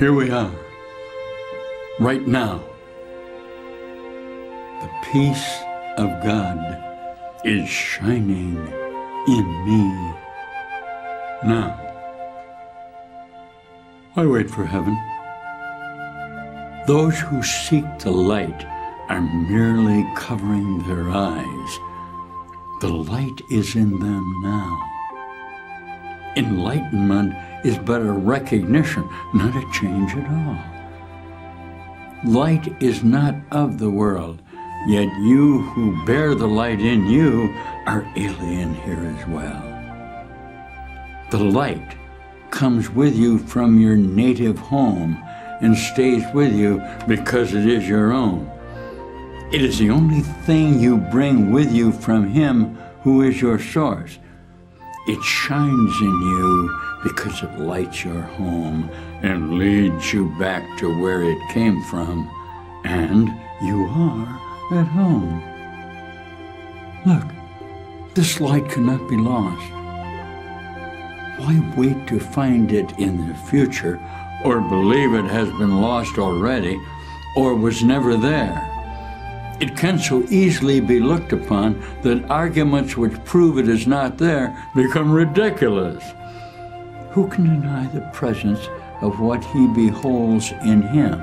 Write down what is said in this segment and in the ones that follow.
Here we are, right now. The peace of God is shining in me now. Why wait for heaven? Those who seek the light are merely covering their eyes. The light is in them now. Enlightenment is but a recognition, not a change at all. Light is not of the world, yet you who bear the light in you are alien here as well. The light comes with you from your native home and stays with you because it is your own. It is the only thing you bring with you from Him who is your source. It shines in you because it lights your home and leads you back to where it came from, and you are at home. Look, this light cannot be lost. Why wait to find it in the future, or believe it has been lost already, or was never there? It can so easily be looked upon that arguments which prove it is not there become ridiculous. Who can deny the presence of what he beholds in him?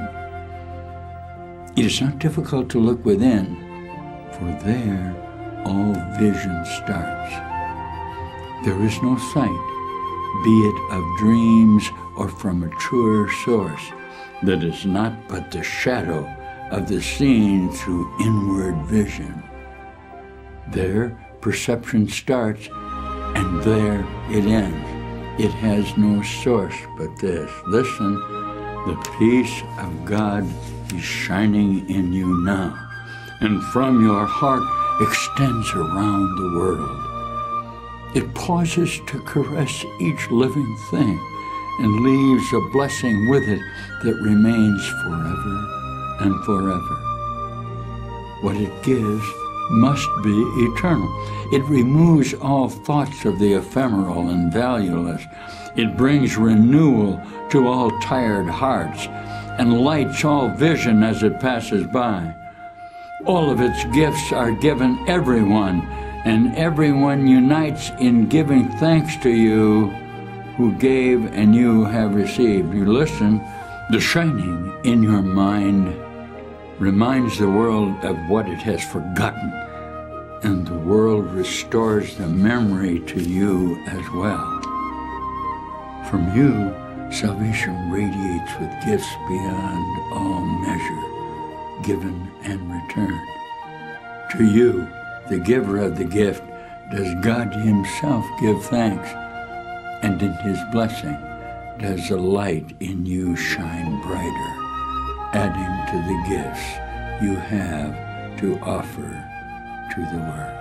It is not difficult to look within, for there all vision starts. There is no sight, be it of dreams or from a truer source, that is not but the shadow of the seen through inward vision. There perception starts, and there it ends. It has no source but this. Listen, the peace of God is shining in you now, and from your heart extends around the world. It pauses to caress each living thing and leaves a blessing with it that remains forever and forever. What it gives must be eternal. It removes all thoughts of the ephemeral and valueless. It brings renewal to all tired hearts and lights all vision as it passes by. All of its gifts are given everyone, and everyone unites in giving thanks to you who gave and you have received. You listen, the shining in your mind reminds the world of what it has forgotten, and the world restores the memory to you as well. From you, salvation radiates with gifts beyond all measure, given and returned. To you, the giver of the gift, does God Himself give thanks, and in His blessing does the light in you shine brighter, adding to the gifts you have to offer to the world.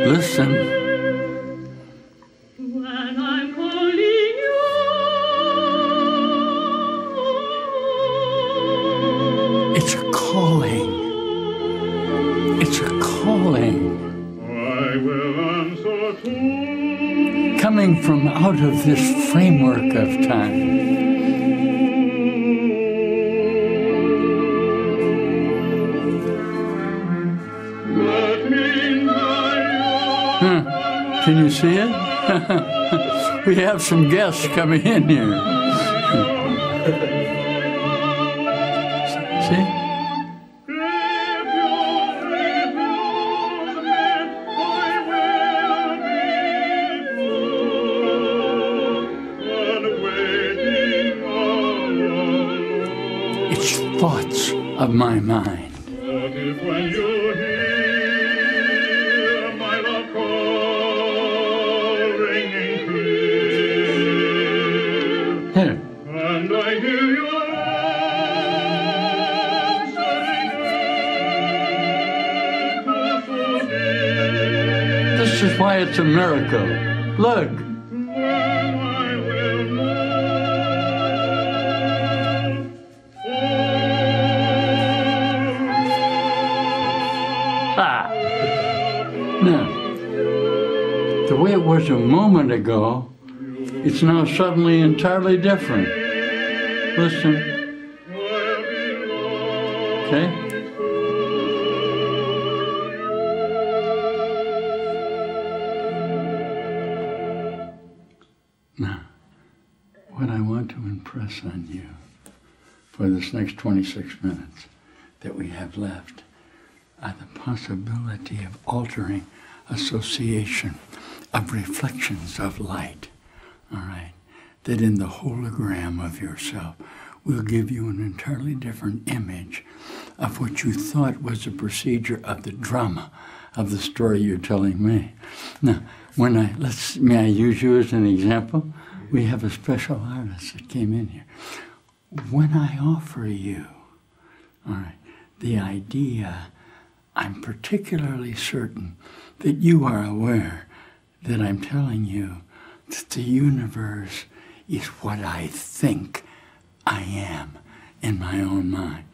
Listen. When I'm calling you, it's a calling. It's a calling. I will answer too. Coming from out of this framework of time. Can you see it? We have some guests coming in here. See? It's thoughts of my mind. What if when you hear my love call ringing clear, Here. and I hear your answering echo so dear, This is why it's a miracle. Look. when I will know, Ah. Now, the way it was a moment ago, it's now suddenly entirely different. Listen. Okay? Now, what I want to impress on you for this next 26 minutes that we have left are the possibility of altering association, of reflections of light, all right, that in the hologram of yourself will give you an entirely different image of what you thought was a procedure of the drama of the story you're telling me. Now, may I use you as an example? We have a special artist that came in here. When I offer you, all right, the idea, I'm particularly certain that you are aware that I'm telling you that the universe is what I think I am in my own mind.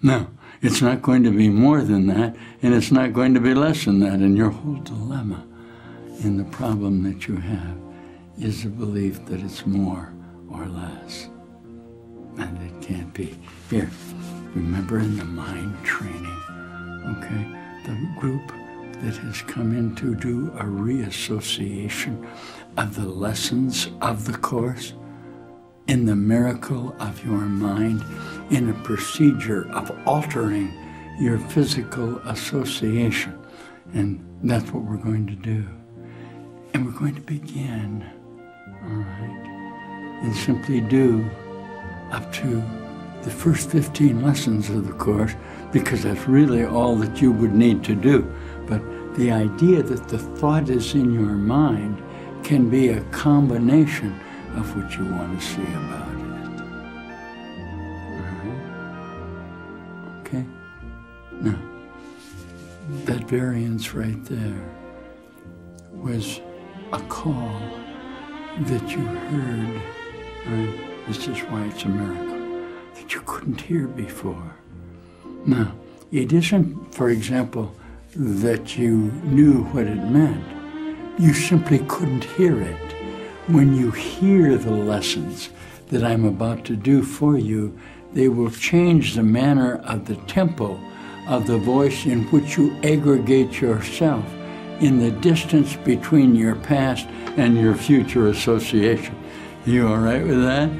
No, it's not going to be more than that, and it's not going to be less than that. And your whole dilemma in the problem that you have is the belief that it's more or less. And it can't be. Here, remember in the mind training, okay, the group that has come in to do a reassociation of the lessons of the Course in the miracle of your mind, in a procedure of altering your physical association. And that's what we're going to do. And we're going to begin, all right, and simply do up to the first 15 lessons of the Course, because that's really all that you would need to do. But the idea that the thought is in your mind can be a combination of what you want to see about it. All right? Okay? Now, that variance right there was a call that you heard, right? This is why it's a miracle, that you couldn't hear before. Now, it isn't, for example, that you knew what it meant. You simply couldn't hear it. When you hear the lessons that I'm about to do for you, they will change the manner of the tempo of the voice in which you aggregate yourself in the distance between your past and your future association. You all right with that?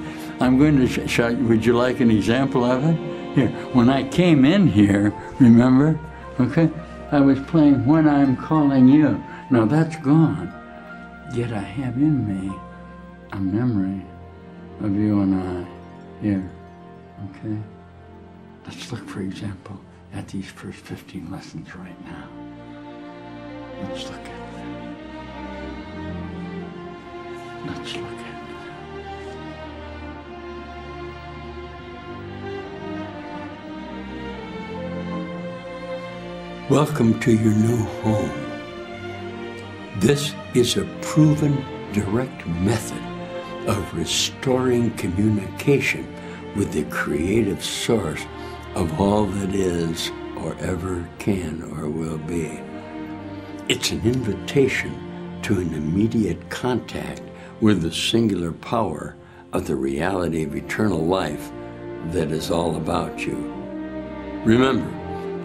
I'm going to show you. Would you like an example of it? Here, when I came in here, remember, okay, I was playing When I'm Calling You. Now that's gone. Yet I have in me a memory of you and I here, okay? Let's look, for example, at these first 15 lessons right now. Let's look at them. Let's look at them. Welcome to your new home. This is a proven direct method of restoring communication with the creative source of all that is or ever can or will be. It's an invitation to an immediate contact with the singular power of the reality of eternal life that is all about you. Remember,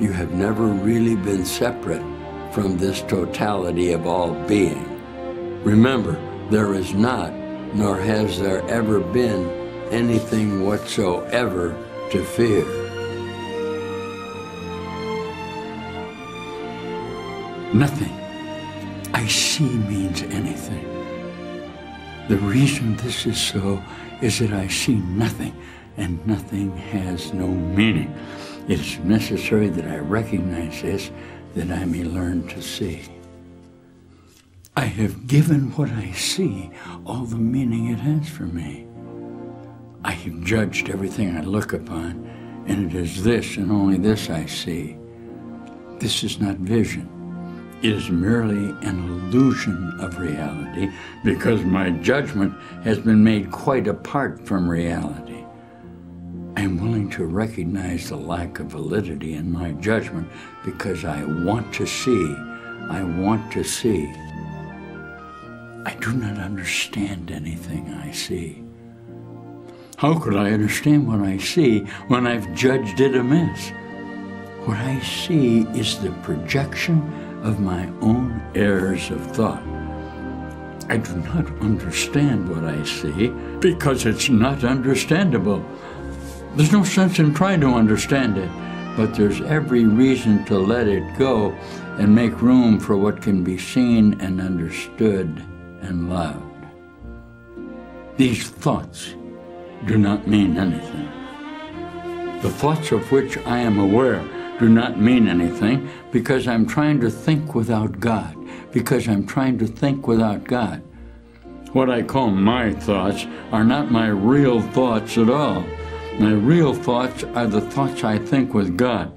you have never really been separate from this totality of all being. Remember, there is not, nor has there ever been, anything whatsoever to fear. Nothing I see means anything. The reason this is so is that I see nothing, and nothing has no meaning. It is necessary that I recognize this, that I may learn to see. I have given what I see all the meaning it has for me. I have judged everything I look upon, and it is this and only this I see. This is not vision. It is merely an illusion of reality because my judgment has been made quite apart from reality. I am willing to recognize the lack of validity in my judgment because I want to see. I want to see. I do not understand anything I see. How could I understand what I see when I've judged it amiss? What I see is the projection of my own errors of thought. I do not understand what I see because it's not understandable. There's no sense in trying to understand it, but there's every reason to let it go and make room for what can be seen and understood and loved. These thoughts do not mean anything. The thoughts of which I am aware do not mean anything because I'm trying to think without God, because I'm trying to think without God. What I call my thoughts are not my real thoughts at all. My real thoughts are the thoughts I think with God,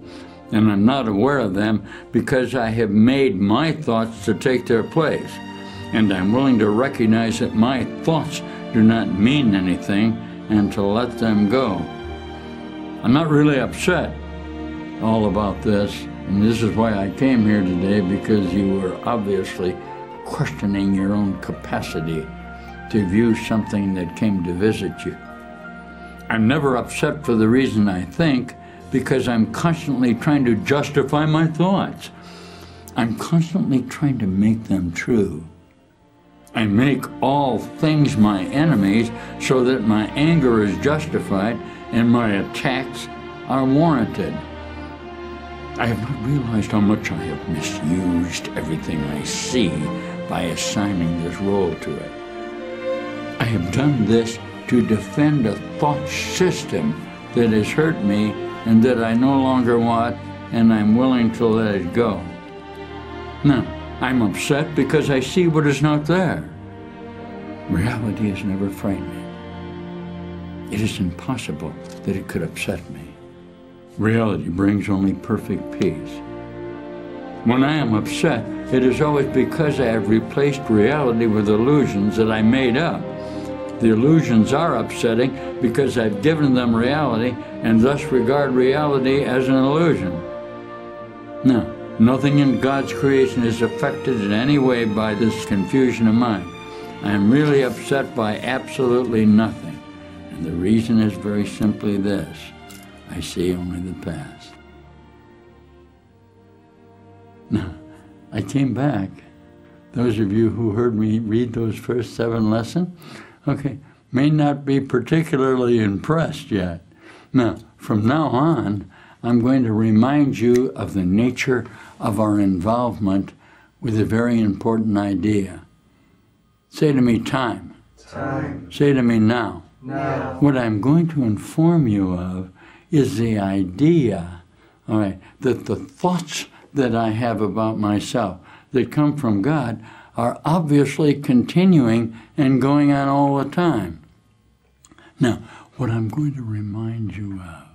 and I'm not aware of them because I have made my thoughts to take their place, and I'm willing to recognize that my thoughts do not mean anything and to let them go. I'm not really upset all about this, and this is why I came here today, because you were obviously questioning your own capacity to view something that came to visit you. I'm never upset for the reason I think, because I'm constantly trying to justify my thoughts. I'm constantly trying to make them true. I make all things my enemies so that my anger is justified and my attacks are warranted. I have not realized how much I have misused everything I see by assigning this role to it. I have done this to defend a thought system that has hurt me and that I no longer want, and I'm willing to let it go. Now, I'm upset because I see what is not there. Reality has never frightened me. It is impossible that it could upset me. Reality brings only perfect peace. When I am upset, it is always because I have replaced reality with illusions that I made up. The illusions are upsetting because I've given them reality and thus regard reality as an illusion. Now, nothing in God's creation is affected in any way by this confusion of mine. I am really upset by absolutely nothing. And the reason is very simply this: I see only the past. Now, I came back. Those of you who heard me read those first 7 lessons, okay, may not be particularly impressed yet. Now, from now on, I'm going to remind you of the nature of our involvement with a very important idea. Say to me, time. Time. Say to me, now. Now. What I'm going to inform you of is the idea, all right, that the thoughts that I have about myself that come from God are obviously continuing and going on all the time. Now, what I'm going to remind you of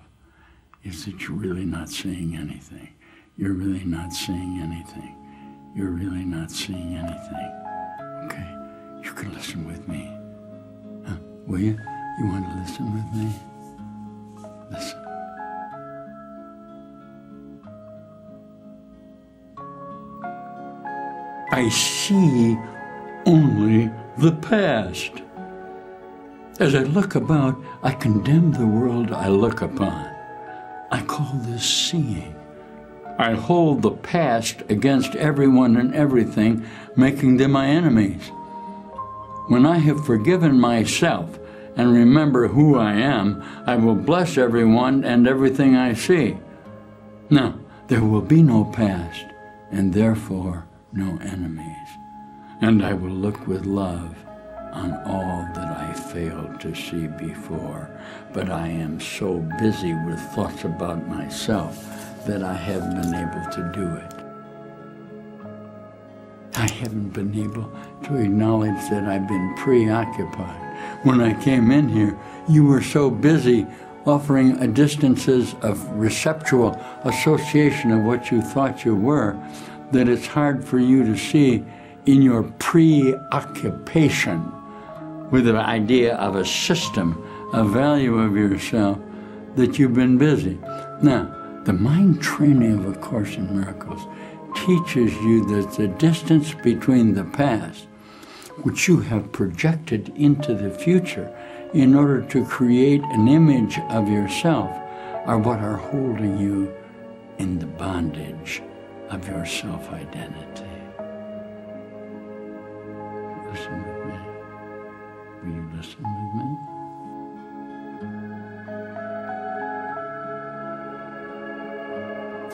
is that you're really not seeing anything. You're really not seeing anything. you're really not seeing anything. Okay, you can listen with me. Will you? You want to listen with me? Listen. I see only the past. As I look about, I condemn the world I look upon. I call this seeing. I hold the past against everyone and everything, making them my enemies. When I have forgiven myself and remember who I am, I will bless everyone and everything I see. Now, there will be no past, and therefore no enemies. And I will look with love on all that I failed to see before. But I am so busy with thoughts about myself that I haven't been able to do it. I haven't been able to acknowledge that I've been preoccupied. When I came in here, you were so busy offering a distances of receptual association of what you thought you were, that it's hard for you to see in your preoccupation with the idea of a system, a value of yourself, that you've been busy. Now, the mind training of A Course in Miracles teaches you that the distance between the past, which you have projected into the future in order to create an image of yourself, are what are holding you in the bondage of your self-identity. Listen with me. Will you listen with me?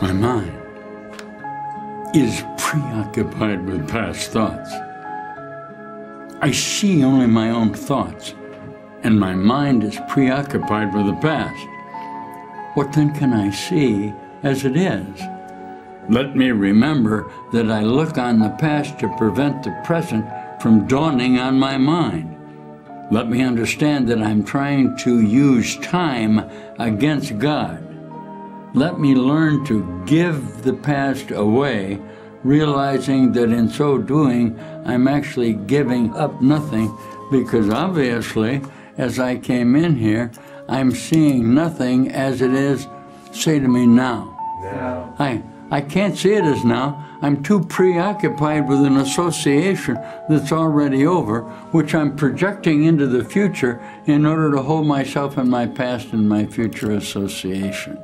My mind is preoccupied with past thoughts. I see only my own thoughts, and my mind is preoccupied with the past. What then can I see as it is? Let me remember that I look on the past to prevent the present from dawning on my mind. Let me understand that I'm trying to use time against God. Let me learn to give the past away, realizing that in so doing, I'm actually giving up nothing, because obviously, as I came in here, I'm seeing nothing as it is. Say to me now. Now. I can't see it as now. I'm too preoccupied with an association that's already over, which I'm projecting into the future in order to hold myself in my past and my future association.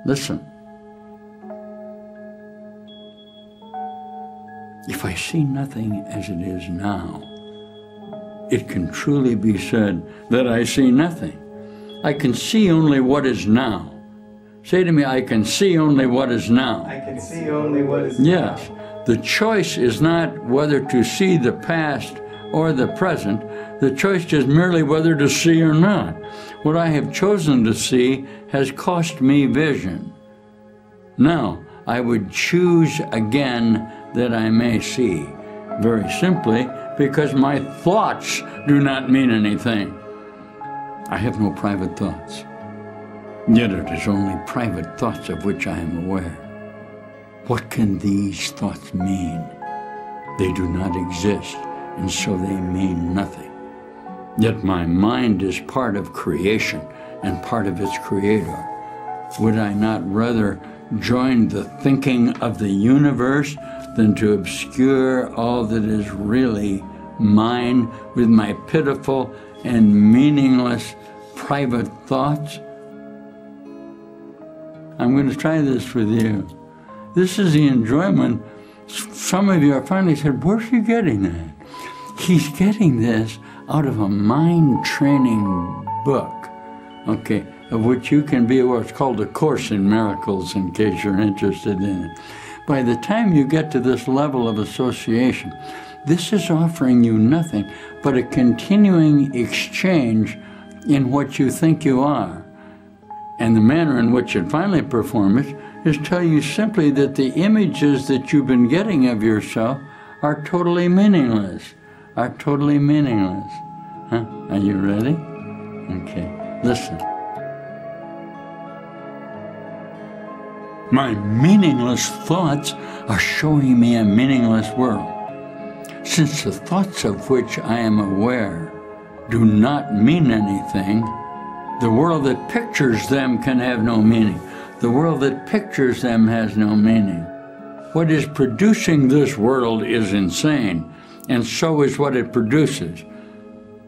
Listen. If I see nothing as it is now, it can truly be said that I see nothing. I can see only what is now. Say to me, I can see only what is now. I can see only what is Yes. now. The choice is not whether to see the past or the present. The choice is merely whether to see or not. What I have chosen to see has cost me vision. Now, I would choose again that I may see. Very simply, because my thoughts do not mean anything. I have no private thoughts. Yet it is only private thoughts of which I am aware. What can these thoughts mean? They do not exist, and so they mean nothing. Yet my mind is part of creation and part of its creator. Would I not rather join the thinking of the universe than to obscure all that is really mine with my pitiful and meaningless private thoughts? I'm going to try this with you. This is the enjoyment. Some of you are finally said, where's he getting that? He's getting this out of a mind training book, okay, of which you can be aware. It's called A Course in Miracles, in case you're interested in it. By the time you get to this level of association, this is offering you nothing but a continuing exchange in what you think you are. And the manner in which it finally performs is tell you simply that the images that you've been getting of yourself are totally meaningless. Are totally meaningless. Huh? Are you ready? Okay, listen. My meaningless thoughts are showing me a meaningless world. Since the thoughts of which I am aware do not mean anything, the world that pictures them can have no meaning. The world that pictures them has no meaning. What is producing this world is insane, and so is what it produces.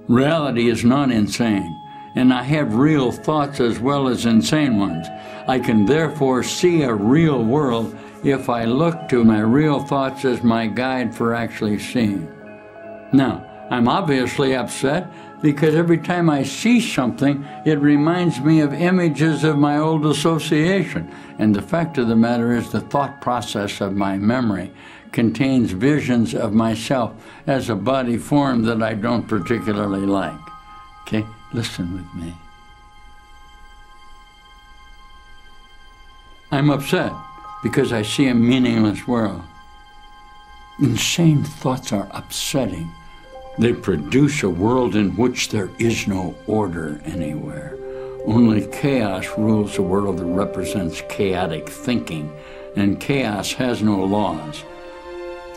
Reality is not insane, and I have real thoughts as well as insane ones. I can therefore see a real world if I look to my real thoughts as my guide for actually seeing. Now, I'm obviously upset because every time I see something, it reminds me of images of my old association. And the fact of the matter is the thought process of my memory contains visions of myself as a body form that I don't particularly like. Okay, listen with me. I'm upset because I see a meaningless world. Insane thoughts are upsetting. They produce a world in which there is no order anywhere. Only chaos rules a world that represents chaotic thinking, and chaos has no laws.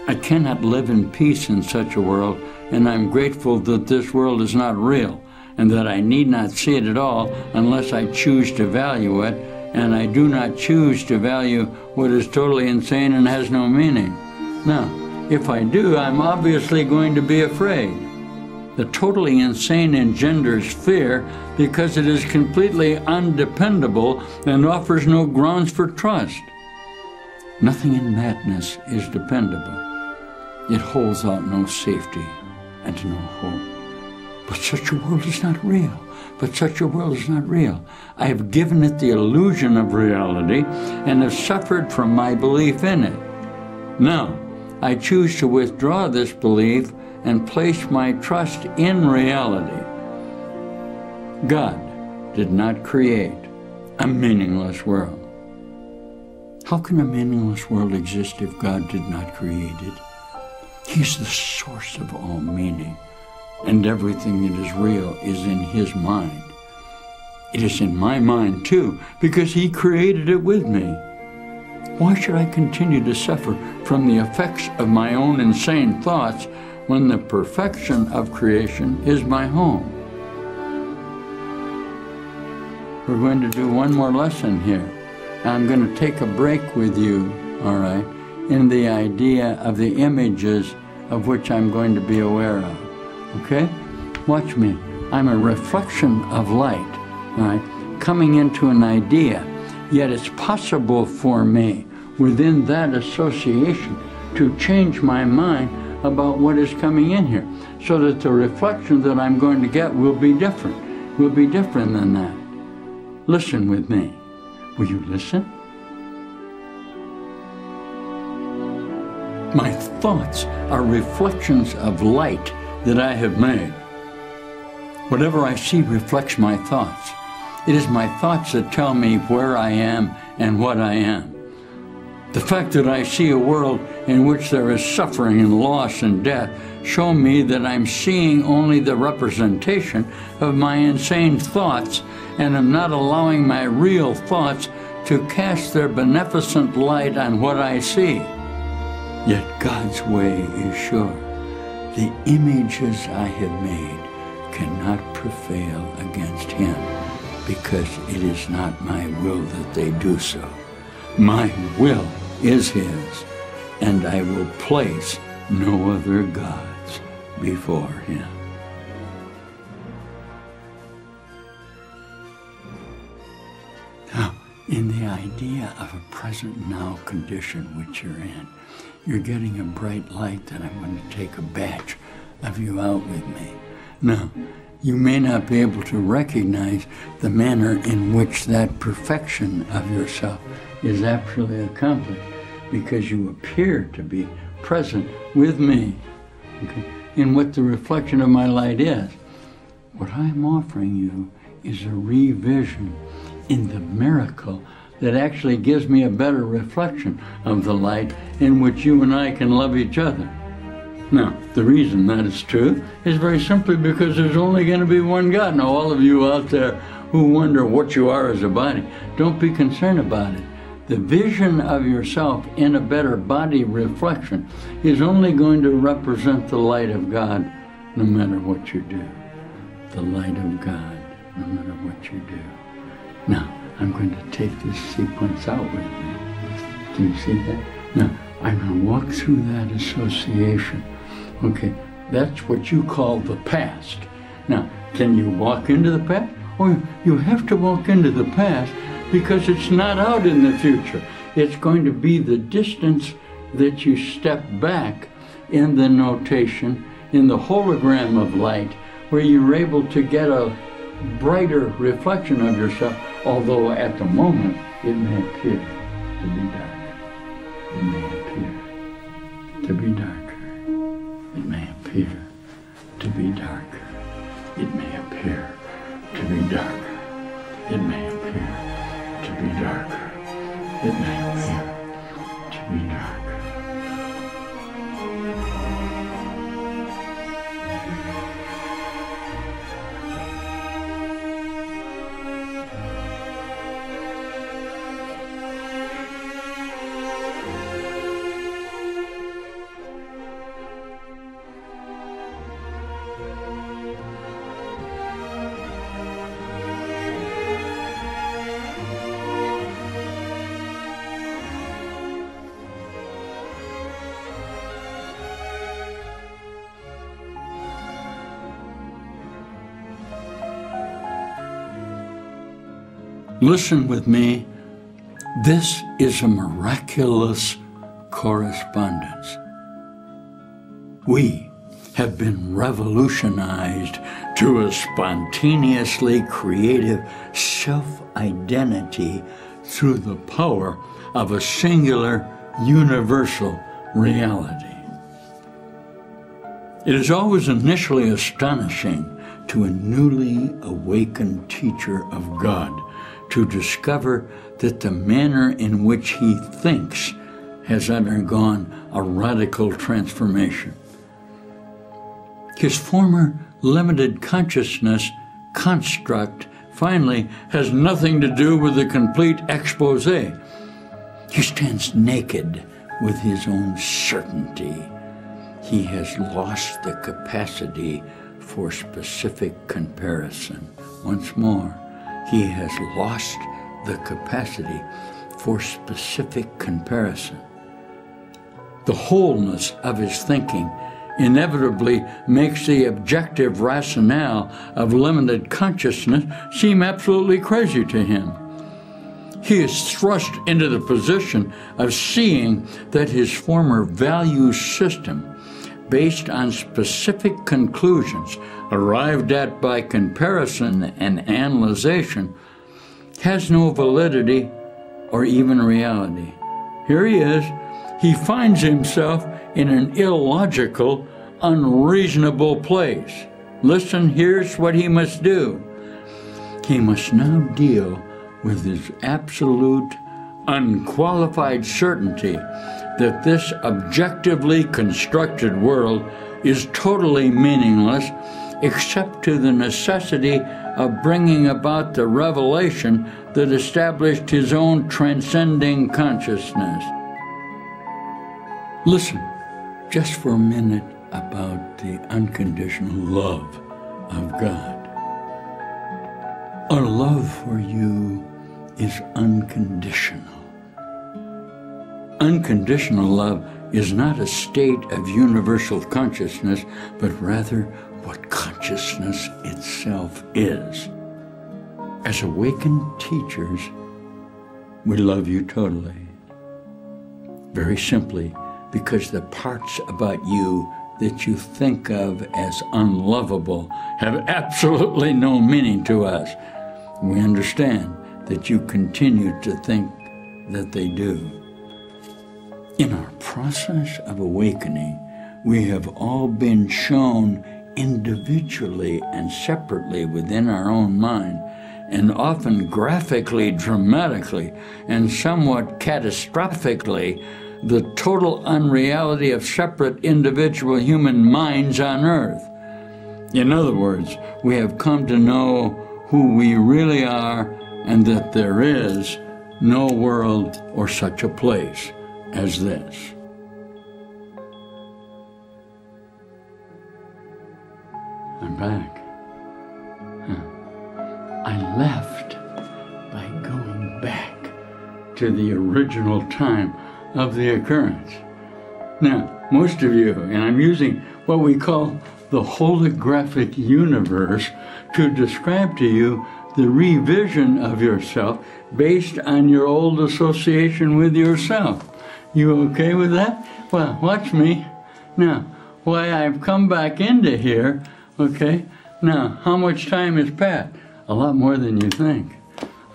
I cannot live in peace in such a world, and I'm grateful that this world is not real, and that I need not see it at all unless I choose to value it, and I do not choose to value what is totally insane and has no meaning. Now, if I do, I'm obviously going to be afraid. The totally insane engenders fear because it is completely undependable and offers no grounds for trust. Nothing in madness is dependable. It holds out no safety and no hope. But such a world is not real. But such a world is not real. I have given it the illusion of reality and have suffered from my belief in it. Now, I choose to withdraw this belief and place my trust in reality. God did not create a meaningless world. How can a meaningless world exist if God did not create it? He's the source of all meaning, and everything that is real is in His mind. It is in my mind too, because He created it with me. Why should I continue to suffer from the effects of my own insane thoughts when the perfection of creation is my home? We're going to do one more lesson here. I'm going to take a break with you, all right, in the idea of the images of which I'm going to be aware of, okay? Watch me. I'm a reflection of light, all right, coming into an idea, yet it's possible for me within that association to change my mind about what is coming in here, so that the reflection that I'm going to get will be different than that. Listen with me. Will you listen? My thoughts are reflections of light that I have made. Whatever I see reflects my thoughts. It is my thoughts that tell me where I am and what I am. The fact that I see a world in which there is suffering and loss and death show me that I'm seeing only the representation of my insane thoughts, and am not allowing my real thoughts to cast their beneficent light on what I see. Yet God's way is sure. The images I have made cannot prevail against Him, because it is not my will that they do so. My will is His, and I will place no other gods before Him. Now, in the idea of a present now condition which you're in, you're getting a bright light that I'm going to take a batch of you out with me. Now, you may not be able to recognize the manner in which that perfection of yourself is actually accomplished, because you appear to be present with me, okay, in what the reflection of my light is. What I'm offering you is a revision in the miracle that actually gives me a better reflection of the light in which you and I can love each other. Now, the reason that is true is very simply because there's only going to be one God. Now, all of you out there who wonder what you are as a body, don't be concerned about it. the vision of yourself in a better body reflection is only going to represent the light of God no matter what you do. The light of God no matter what you do. Now, I'm going to take this sequence out with me. Can you see that? Now, I'm going to walk through that association. Okay, that's what you call the past. Now, can you walk into the past? Or you have to walk into the past because it's not out in the future. It's going to be the distance that you step back in the notation, in the hologram of light, where you're able to get a brighter reflection of yourself, although at the moment it may appear to be darker. It may appear to be darker. It may appear to be darker. It may appear to be darker. It may appear to be darker. It may appear to be darker. Listen with me. This is a miraculous correspondence. We have been revolutionized to a spontaneously creative self-identity through the power of a singular universal reality. It is always initially astonishing to a newly awakened teacher of God to discover that the manner in which he thinks has undergone a radical transformation. His former limited consciousness construct finally has nothing to do with the complete expose. He stands naked with his own certainty. He has lost the capacity for specific comparison. Once more, he has lost the capacity for specific comparison. The wholeness of his thinking inevitably makes the objective rationale of limited consciousness seem absolutely crazy to him. He is thrust into the position of seeing that his former value system, based on specific conclusions arrived at by comparison and analyzation, has no validity or even reality. Here he is. He finds himself in an illogical, unreasonable place. Listen, here's what he must do. He must now deal with his absolute, unqualified certainty that this objectively constructed world is totally meaningless except to the necessity of bringing about the revelation that established his own transcending consciousness. Listen just for a minute about the unconditional love of God. Our love for you is unconditional. Unconditional love is not a state of universal consciousness, but rather what consciousness itself is. As awakened teachers, we love you totally. Very simply, because the parts about you that you think of as unlovable have absolutely no meaning to us. We understand that you continue to think that they do. In our process of awakening, we have all been shown individually and separately within our own mind, and often graphically, dramatically, and somewhat catastrophically, the total unreality of separate individual human minds on earth. In other words, we have come to know who we really are and that there is no world or such a place as this. I'm back. I left by going back to the original time of the occurrence. Now, most of you, and I'm using what we call the holographic universe to describe to you the revision of yourself based on your old association with yourself. You okay with that? Well, watch me. Now, why I've come back into here, okay? Now, how much time has passed? A lot more than you think.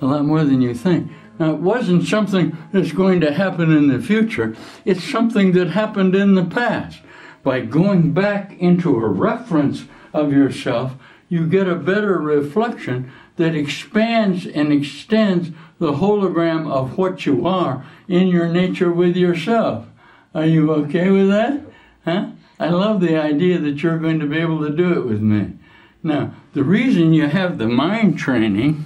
A lot more than you think. Now, it wasn't something that's going to happen in the future. It's something that happened in the past. By going back into a reference of yourself, you get a better reflection that expands and extends the hologram of what you are in your nature with yourself. Are you okay with that? Huh? I love the idea that you're going to be able to do it with me. Now, the reason you have the mind training,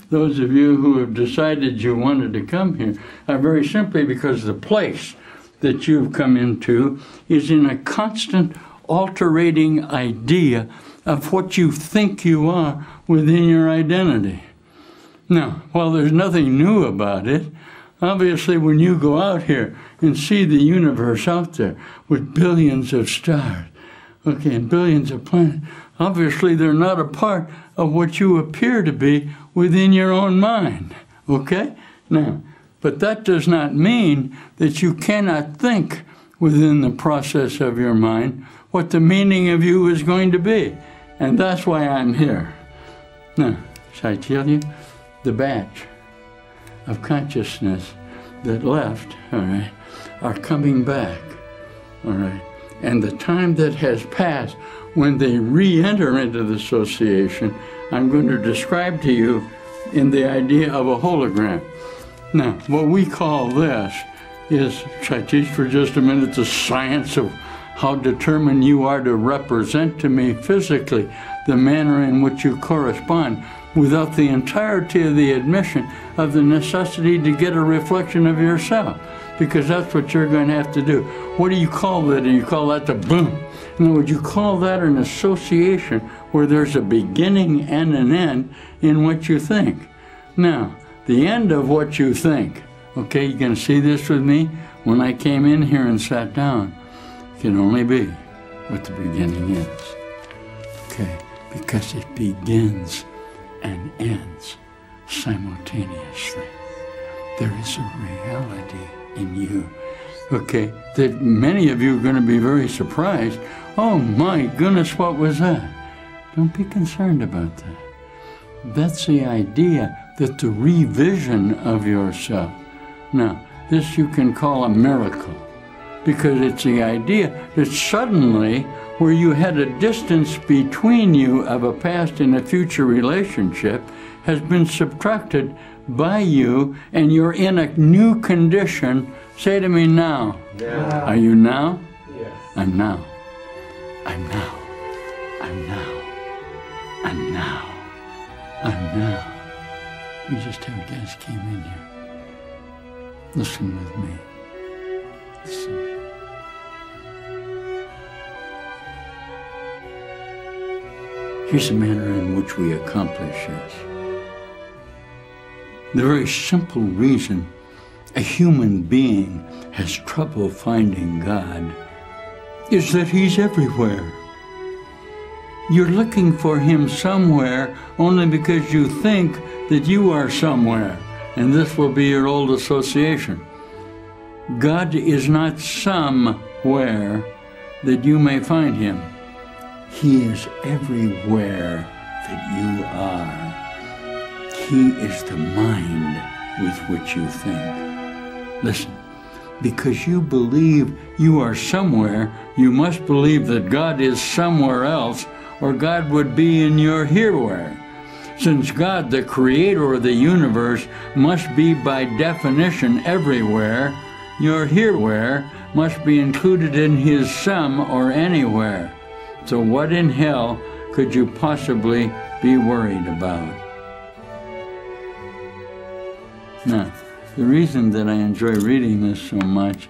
those of you who have decided you wanted to come here, are very simply because the place that you've come into is in a constant altering idea of what you think you are within your identity. Now, while there's nothing new about it, obviously when you go out here and see the universe out there with billions of stars, okay, and billions of planets, obviously they're not a part of what you appear to be within your own mind, okay? Now, but that does not mean that you cannot think within the process of your mind what the meaning of you is going to be. And that's why I'm here. Now, shall I tell you? The batch of consciousness that left, all right, are coming back, all right? And the time that has passed when they re-enter into the association, I'm going to describe to you in the idea of a hologram. Now, what we call this is, shall I teach for just a minute, the science of how determined you are to represent to me physically the manner in which you correspond without the entirety of the admission of the necessity to get a reflection of yourself, because that's what you're going to have to do. What do you call that? You call that the boom. In other words, you call that an association where there's a beginning and an end in what you think. Now, the end of what you think, okay, you can see this with me? When I came in here and sat down, can only be what the beginning is, okay? Because it begins and ends simultaneously. There is a reality in you, okay, that many of you are going to be very surprised. Oh my goodness, what was that? Don't be concerned about that. That's the idea that the revision of yourself. Now, this you can call a miracle, because it's the idea that suddenly, where you had a distance between you of a past and a future relationship, has been subtracted by you, and you're in a new condition. Say to me now. Yeah. Are you now? Yes. I'm now. I'm now. I'm now. I'm now. I'm now. We just had guys came in here. Listen with me. Listen. Here's the manner in which we accomplish this. The very simple reason a human being has trouble finding God is that He's everywhere. You're looking for Him somewhere only because you think that you are somewhere, and this will be your old association. God is not somewhere that you may find Him. He is everywhere that you are. He is the mind with which you think. Listen, because you believe you are somewhere, you must believe that God is somewhere else, or God would be in your herewhere. Since God, the creator of the universe, must be by definition everywhere, your herewhere must be included in His some or anywhere. So what in hell could you possibly be worried about? Now, the reason that I enjoy reading this so much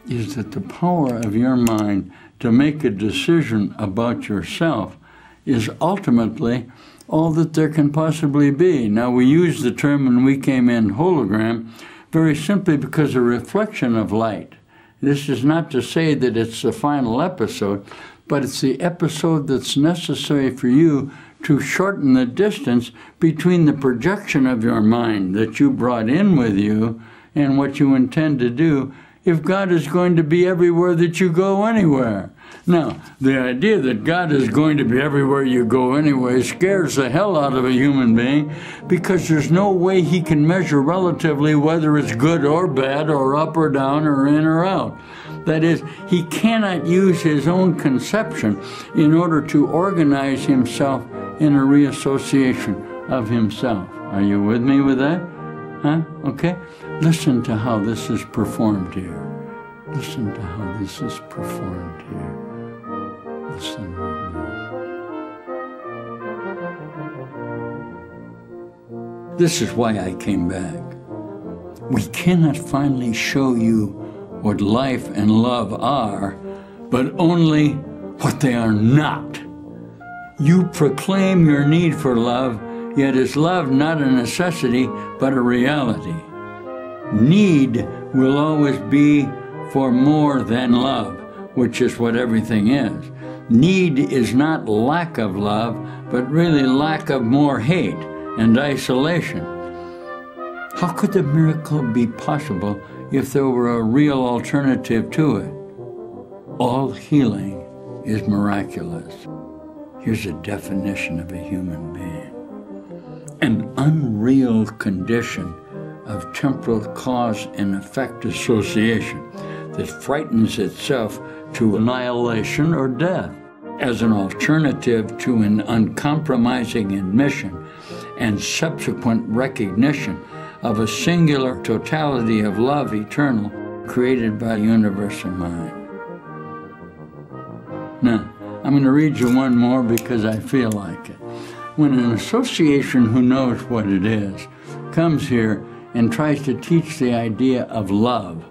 is that the power of your mind to make a decision about yourself is ultimately all that there can possibly be. Now, we use the term when we came in hologram very simply because a reflection of light. This is not to say that it's the final episode, but it's the episode that's necessary for you to shorten the distance between the projection of your mind that you brought in with you and what you intend to do if God is going to be everywhere that you go anywhere. Now, the idea that God is going to be everywhere you go anyway scares the hell out of a human being, because there's no way he can measure relatively whether it's good or bad or up or down or in or out. That is, he cannot use his own conception in order to organize himself in a reassociation of himself. Are you with me with that? Huh? Okay? Listen to how this is performed here. Listen to how this is performed here. Listen with me. This is why I came back. We cannot finally show you what life and love are, but only what they are not. You proclaim your need for love, yet is love not a necessity, but a reality. Need will always be for more than love, which is what everything is. Need is not lack of love, but really lack of more hate and isolation. How could the miracle be possible if there were a real alternative to it? All healing is miraculous. Here's a definition of a human being. An unreal condition of temporal cause and effect association that frightens itself to annihilation or death as an alternative to an uncompromising admission and subsequent recognition of a singular totality of love eternal created by the universal mind. Now, I'm going to read you one more because I feel like it. When an association who knows what it is comes here and tries to teach the idea of love,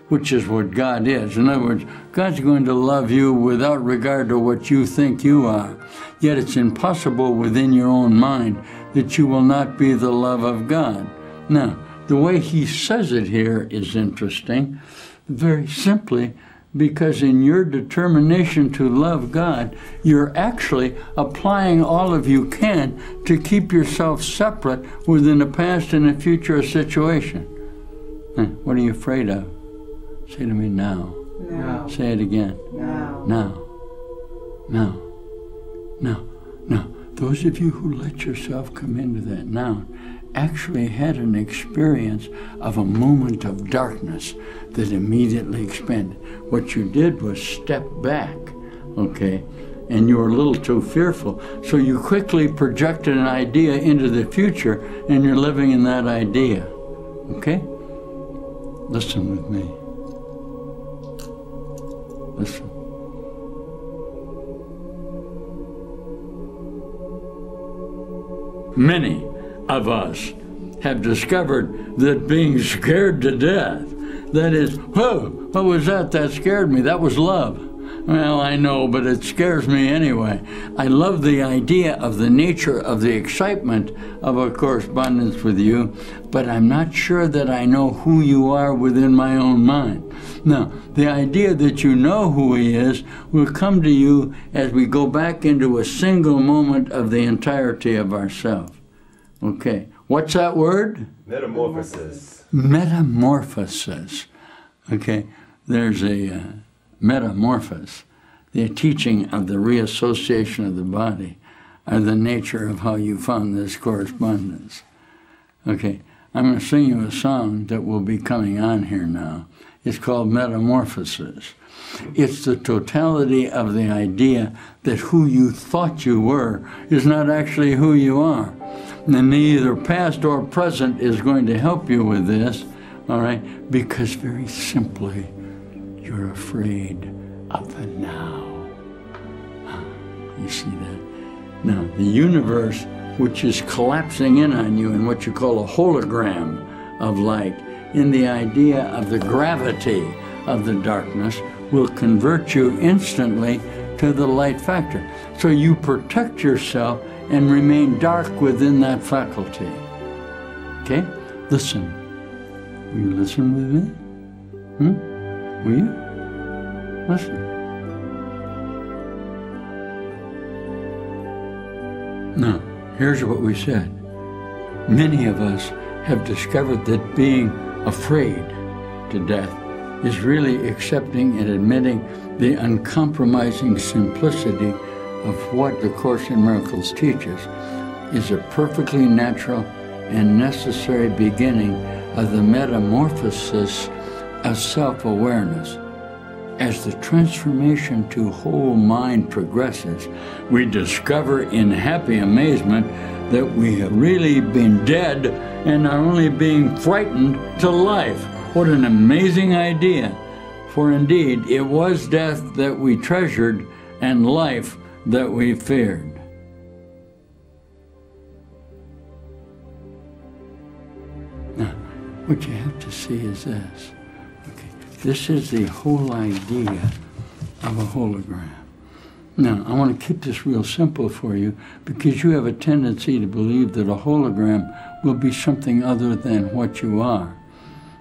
which is what God is. In other words, God's going to love you without regard to what you think you are. Yet it's impossible within your own mind that you will not be the love of God. Now, the way he says it here is interesting, very simply because in your determination to love God, you're actually applying all of you can to keep yourself separate within a past and a future situation. What are you afraid of? Say to me, now. Now. Say it again. Now. Now. Now. Now. Now. Those of you who let yourself come into that now actually had an experience of a moment of darkness that immediately expanded. What you did was step back, okay? And you were a little too fearful. So you quickly projected an idea into the future, and you're living in that idea, okay? Listen with me. Listen. Many of us have discovered that being scared to death, that is, whoa, what was that? That scared me. That was love. Well, I know, but it scares me anyway. I love the idea of the nature of the excitement of a correspondence with you, but I'm not sure that I know who you are within my own mind. Now, the idea that you know who he is will come to you as we go back into a single moment of the entirety of ourselves. Okay, what's that word? Metamorphosis. Metamorphosis. Okay, there's a metamorphosis, the teaching of the reassociation of the body, or the nature of how you found this correspondence. Okay, I'm going to sing you a song that will be coming on here now. It's called Metamorphosis. It's the totality of the idea that who you thought you were is not actually who you are. And neither past or present is going to help you with this, all right? Because very simply, you're afraid of the now. You see that? Now, the universe, which is collapsing in on you in what you call a hologram of light in the idea of the gravity of the darkness will convert you instantly to the light factor. So you protect yourself and remain dark within that faculty. Okay? Listen. Will you listen with me? Will you? Listen. Now, here's what we said. Many of us have discovered that being afraid to death is really accepting and admitting the uncompromising simplicity of what the Course in Miracles teaches is a perfectly natural and necessary beginning of the metamorphosis of self-awareness. As the transformation to whole mind progresses, we discover in happy amazement that we have really been dead and are only being frightened to life. What an amazing idea! For indeed, it was death that we treasured and life that we feared. Now, what you have to see is this. Okay, this is the whole idea of a hologram. Now, I want to keep this real simple for you because you have a tendency to believe that a hologram will be something other than what you are.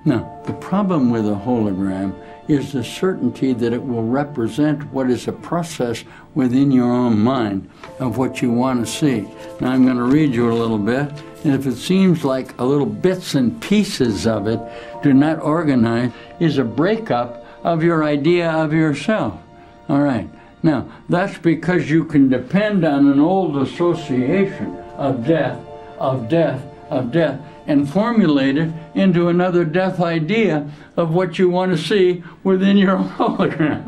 Now, the problem with a hologram is the certainty that it will represent what is a process within your own mind of what you want to see. Now, I'm going to read you a little bit, and if it seems like a little bits and pieces of it do not organize, is a breakup of your idea of yourself. All right. Now, that's because you can depend on an old association of death, of death, of death, and formulate it into another death idea of what you want to see within your hologram.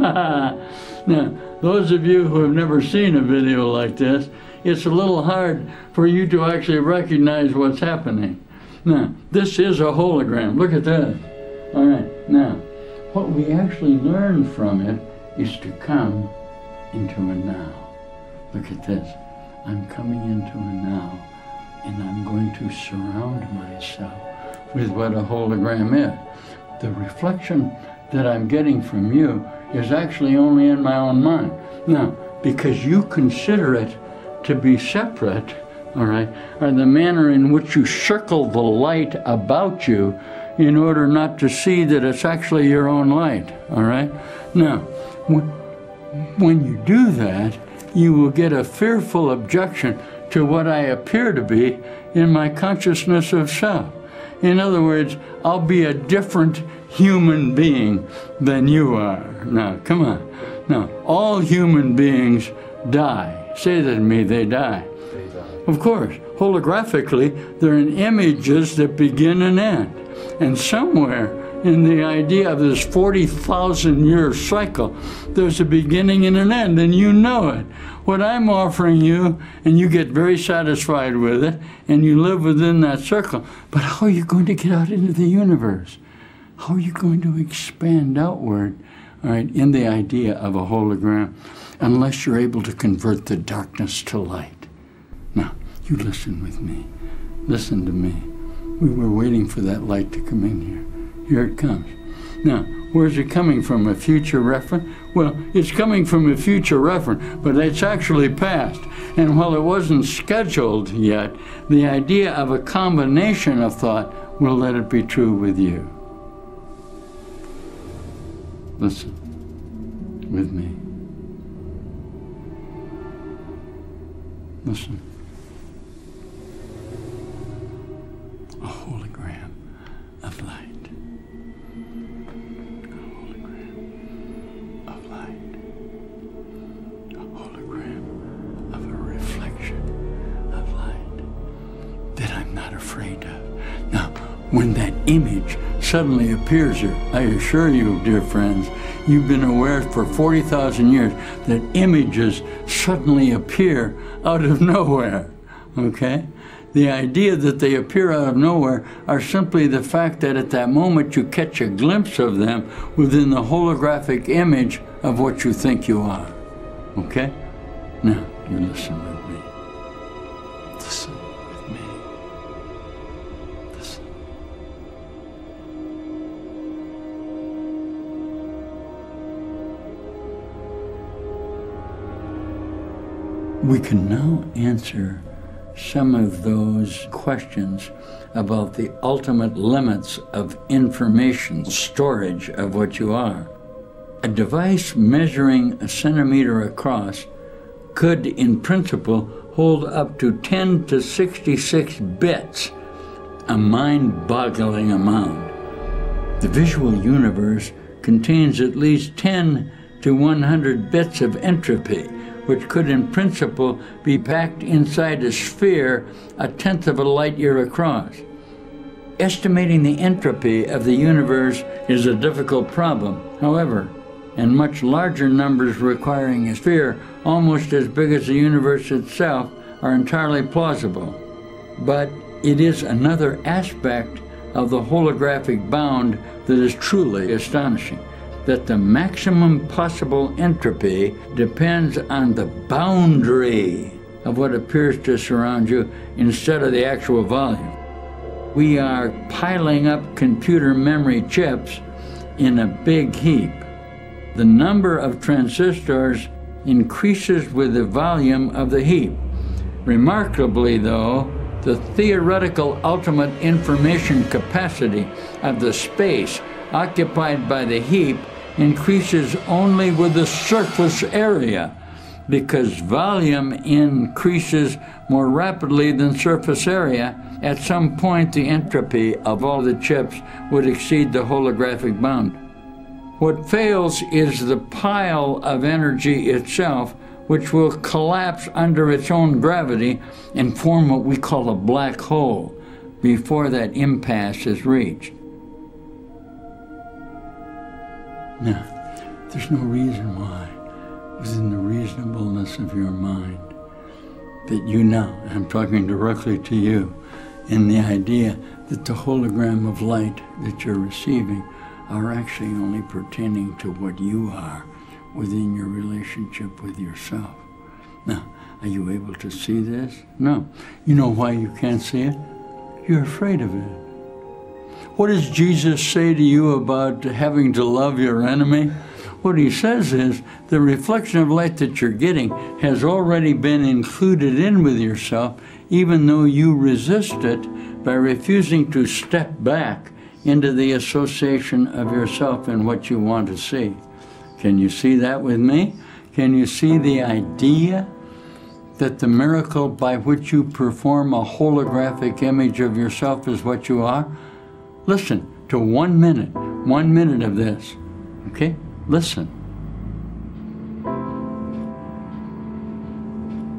Now, those of you who have never seen a video like this, it's a little hard for you to actually recognize what's happening. Now, this is a hologram. Look at this. All right. Now, what we actually learn from it is to come into a now. Look at this. I'm coming into a now, and I'm going to surround myself with what a hologram is. The reflection that I'm getting from you is actually only in my own mind. Now, because you consider it to be separate, all right, or the manner in which you circle the light about you in order not to see that it's actually your own light, all right? Now, when you do that, you will get a fearful objection to what I appear to be in my consciousness of self. In other words, I'll be a different human being than you are. Now, come on. Now, all human beings die. Say that to me, they die. They die. Of course, holographically, they're in images that begin and end. And somewhere in the idea of this 40,000-year cycle, there's a beginning and an end, and you know it. What I'm offering you, and you get very satisfied with it, and you live within that circle, but how are you going to get out into the universe? How are you going to expand outward, all right, in the idea of a hologram, unless you're able to convert the darkness to light? Now, you listen with me. Listen to me. We were waiting for that light to come in here. Here it comes. Now, where's it coming from? A future reference? Well, it's coming from a future reference, but it's actually past. And while it wasn't scheduled yet, the idea of a combination of thought will let it be true with you. Listen with me. Listen. A hologram of light. Afraid of. Now, when that image suddenly appears here, I assure you, dear friends, you've been aware for 40,000 years that images suddenly appear out of nowhere, okay? The idea that they appear out of nowhere are simply the fact that at that moment you catch a glimpse of them within the holographic image of what you think you are, okay? Now, you listen with me. Listen. We can now answer some of those questions about the ultimate limits of information storage of what you are. A device measuring a centimeter across could, in principle, hold up to 10 to 66 bits, a mind-boggling amount. The visual universe contains at least 10 to 100 bits of entropy, which could in principle be packed inside a sphere a tenth of a light year across. Estimating the entropy of the universe is a difficult problem, however, and much larger numbers requiring a sphere almost as big as the universe itself are entirely plausible. But it is another aspect of the holographic bound that is truly astonishing, that the maximum possible entropy depends on the boundary of what appears to surround you instead of the actual volume. We are piling up computer memory chips in a big heap. The number of transistors increases with the volume of the heap. Remarkably, though, the theoretical ultimate information capacity of the space occupied by the heap increases only with the surface area, because volume increases more rapidly than surface area. At some point, the entropy of all the chips would exceed the holographic bound. What fails is the pile of energy itself, which will collapse under its own gravity and form what we call a black hole before that impasse is reached. Now, there's no reason why, within the reasonableness of your mind, that you know, I'm talking directly to you, in the idea that the hologram of light that you're receiving are actually only pertaining to what you are within your relationship with yourself. Now, are you able to see this? No. You know why you can't see it? You're afraid of it. What does Jesus say to you about having to love your enemy? What he says is the reflection of light that you're getting has already been included in with yourself, even though you resist it by refusing to step back into the association of yourself and what you want to see. Can you see that with me? Can you see the idea that the miracle by which you perform a holographic image of yourself is what you are? Listen to 1 minute of this, okay? Listen.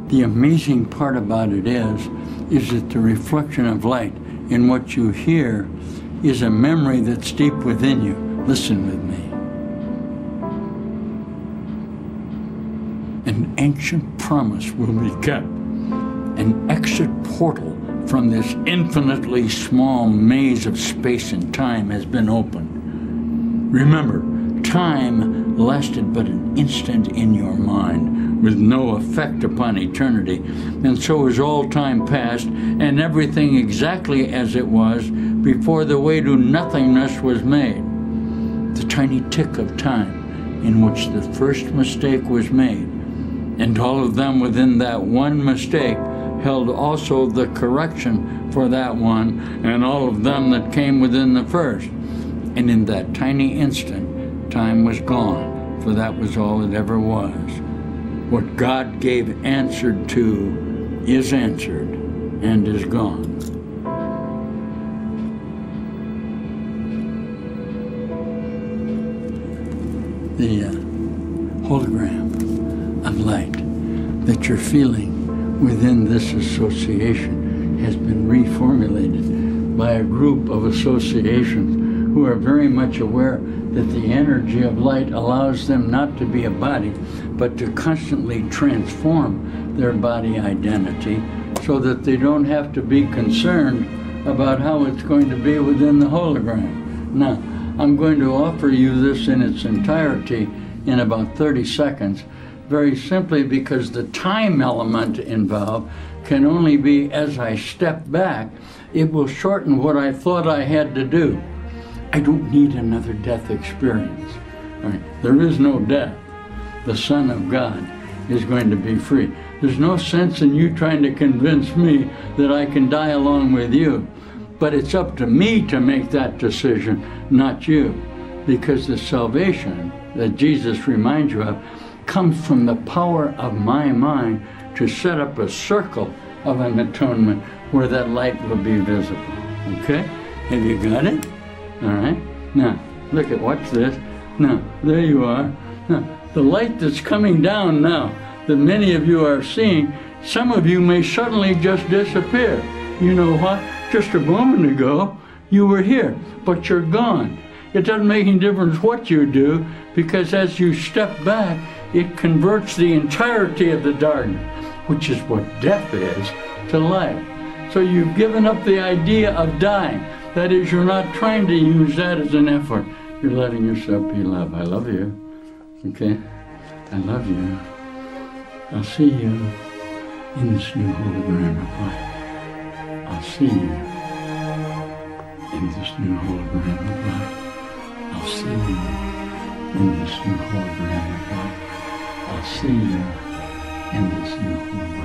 The amazing part about it is that the reflection of light in what you hear is a memory that's deep within you. Listen with me. An ancient promise will be kept. An exit portal from this infinitely small maze of space and time has been opened. Remember, time lasted but an instant in your mind, with no effect upon eternity, and so is all time past, and everything exactly as it was before the way to nothingness was made. The tiny tick of time in which the first mistake was made, and all of them within that one mistake held also the correction for that one, and all of them that came within the first. And in that tiny instant, time was gone, for that was all it ever was. What God gave answered to is answered and is gone. The hologram of light that you're feeling within this association has been reformulated by a group of associations who are very much aware that the energy of light allows them not to be a body, but to constantly transform their body identity so that they don't have to be concerned about how it's going to be within the hologram. Now, I'm going to offer you this in its entirety in about 30 seconds, very simply because the time element involved can only be as I step back. It will shorten what I thought I had to do. I don't need another death experience. Right? There is no death. The Son of God is going to be free. There's no sense in you trying to convince me that I can die along with you. But it's up to me to make that decision, not you. Because the salvation that Jesus reminds you of comes from the power of my mind to set up a circle of an atonement where that light will be visible. Okay? Have you got it? All right? Now, look at, watch this. Now, there you are. Now, the light that's coming down now, that many of you are seeing, some of you may suddenly just disappear. You know what? Just a moment ago, you were here, but you're gone. It doesn't make any difference what you do, because as you step back, it converts the entirety of the darkness, which is what death is, to life. So you've given up the idea of dying. That is, you're not trying to use that as an effort. You're letting yourself be loved. I love you. Okay? I love you. I'll see you in this new hologram of light. I'll see you in this new hologram of light. I'll see you in this new hologram of light. I'll see you in this new hologram.